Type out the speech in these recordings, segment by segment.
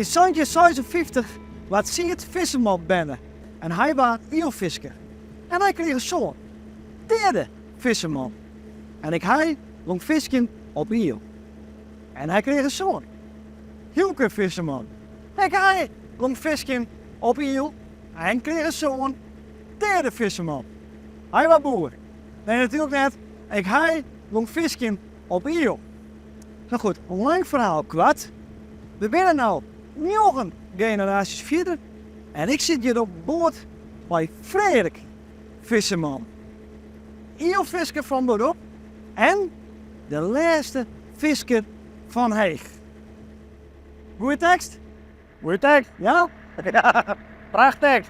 In 1956 was Siert visserman binnen en hij was eelfisker. En hij kreeg een zoon, derde visserman. En hij long visken op eel. En hij kreeg een zoon, Hielke visserman. En hij long visken op eel en kreeg een zoon, derde visserman. Hij was boer. Nee, natuurlijk net. Hij long visken op eel. Nou goed, een lang verhaal kwart. We zijn nu 9 generaties verder en ik zit hier op boord bij Frederik visserman. Eelfisker van beroep en de laatste visker van Heeg. Goeie tekst? Goeie tekst. Ja? Ja, prachtig.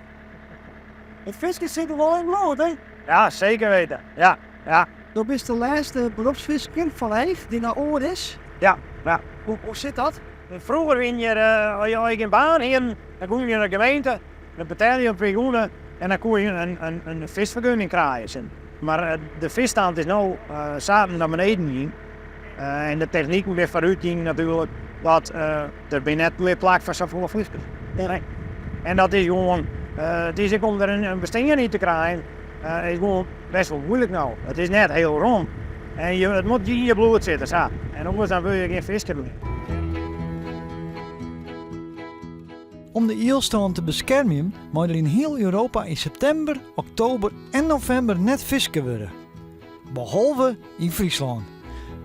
Het visken zit er wel in bloed, hè? Ja, zeker weten. Ja, ja, Dat is de laatste beroepsvisker van Heeg die naar oor is. ja. ja. Hoe zit dat? Vroeger win je, als je eigen baan hier, dan kon je naar de gemeente, dan betaal je op pensioenen en dan kon je een visvergunning krijgen. Maar de visstand is nu zaten naar beneden ging. En de techniek moet weer vooruit ging natuurlijk, dat er bij net meer plak van zoveel viskers. Nee. En dat is gewoon, dus ik om er een bestemming in te krijgen, is gewoon best wel moeilijk nou. Het is net heel rond. En het moet in je bloed zitten, zo. En anders dan wil je geen visker doen. Om de eelstand te beschermen, moet er in heel Europa in september, oktober en november net visken worden. Behalve in Friesland.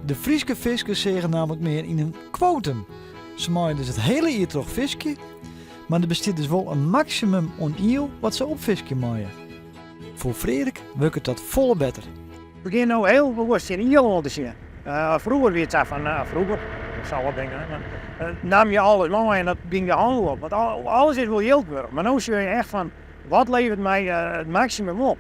De Friese viskers zeggen namelijk meer in een quotum. Ze mogen dus het hele jaar toch visken, maar er bestaat dus wel een maximum aan eel wat ze opvisken mogen. Voor Frederik werkt dat volle beter. We beginnen nu heel bewust in Ierland te zien. Vroeger werd het van, vroeger, ik zou wat denken, nam je alles mee en dat ging de handel op. Want alles is wel geld worden. Maar nu zie je echt van, wat levert mij het maximum op?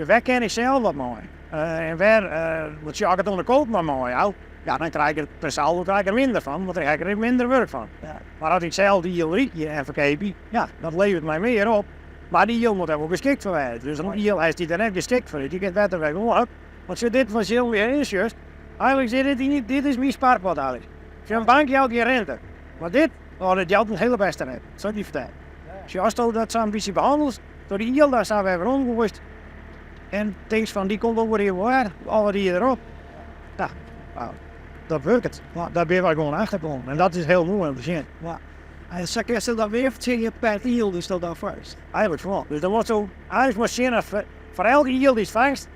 Waar kan ik zelf wat mee? En waar, wat je het onderkoopt maar mooi, ja, dan krijg ik per saldo er minder van, want dan krijg ik er minder werk van. Ja. Maar als ik zelf die eel rietje en verkoop, ja, dat levert mij meer op. Maar die eel moet er wel geschikt voor zijn. Dus een eel is die er net geschikt voor. Die gaat beter weg op. Want zo dit was heel weer is juist. Eigenlijk zit dit niet, dit is mijn spaarpot eigenlijk. Als je een bankje houdt, je rente. Maar dit, dat geldt een hele beste rente. Dat zou ik niet vertellen. Als je afstoot dat zo'n beetje behandelt, door die eel, daar staan we even rondgewoest. En things van die komt over hier waar, alle die erop. Ja, nou, dat werkt. Nou, daar ben je gewoon achtergekomen. En dat is heel mooi om te zien. Ja. En ze kunnen dan weer vertellen per eel, dus dat dan vast. Eigenlijk wel. Dus dat wordt zo, eigenlijk moet je zien, voor elke eel die is vangst,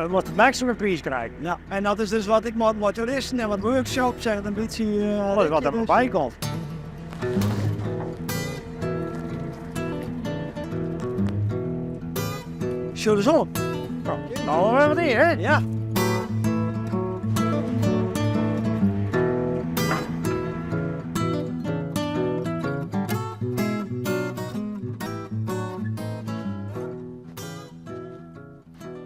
wordt het maximum prijs krijgen. Ja, en dat is dus wat ik met motoristen en wat workshops en een beetje... Dat is wat er bij komt. Show de zon op. Nou, we hebben het hier, hè? Ja.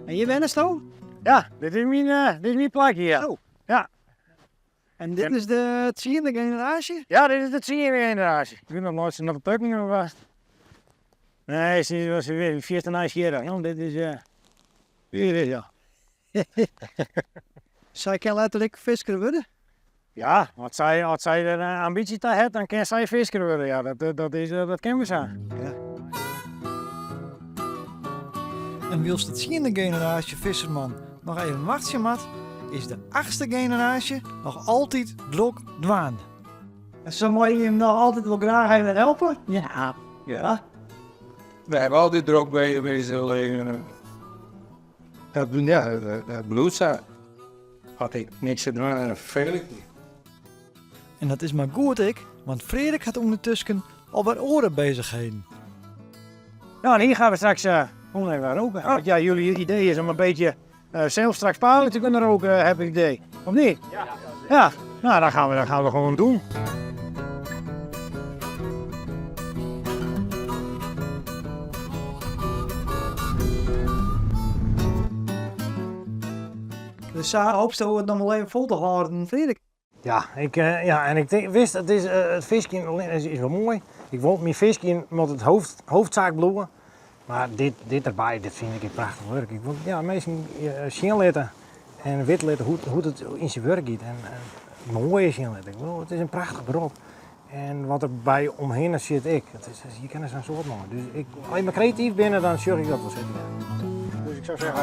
En je bent er zo? Ja, dit is mijn plek hier. Zo. Ja. En dit is de 10e generatie? Ja, dit is de 10e generatie. Ik weet nog nooit naar de peuking geweest. Nee, ze was weer 14 jaar. Ja, dit is, ja. Zij kan letterlijk visker worden? Ja, als zij een ambitie te heeft, dan kan zij visker worden. Ja, dat kennen we zo. Ja. En wilst de 10e generatie visserman nog even wachten mat, is de 8e generatie nog altijd druk dwaan. En zo moet je hem nog altijd wel graag even helpen? Ja. Ja. We hebben altijd druk bij geweest. Dat bloedzaak. Had ik niks te doen en dat vervel ik niet. En dat is maar goed ik, want Frederik had ondertussen al wat oren bezigheden. Ja, en hier gaan we straks even roken. Want ja, jullie idee is om een beetje zelf straks palen te kunnen roken, heb ik idee. Of niet? Ja. Ja, nou dat gaan we gewoon doen. Dus hoopst we het nog wel even vol te houden, Frederik. Ja, ik wist, het visje is wel mooi. Ik vond mijn visje met het hoofdzaak bloeien. Maar dit erbij, dit vind ik prachtig werk. Ik wil meestal zien laten en wit laten hoe het in zijn werk gaat. En mooi zien laten. Het is een prachtig beroep. En wat er bij omheen zit ik. Je kent zo'n soort man. Dus als je maar creatief bent, dan zorg ik dat wel zitten. Dus ik zou zeggen,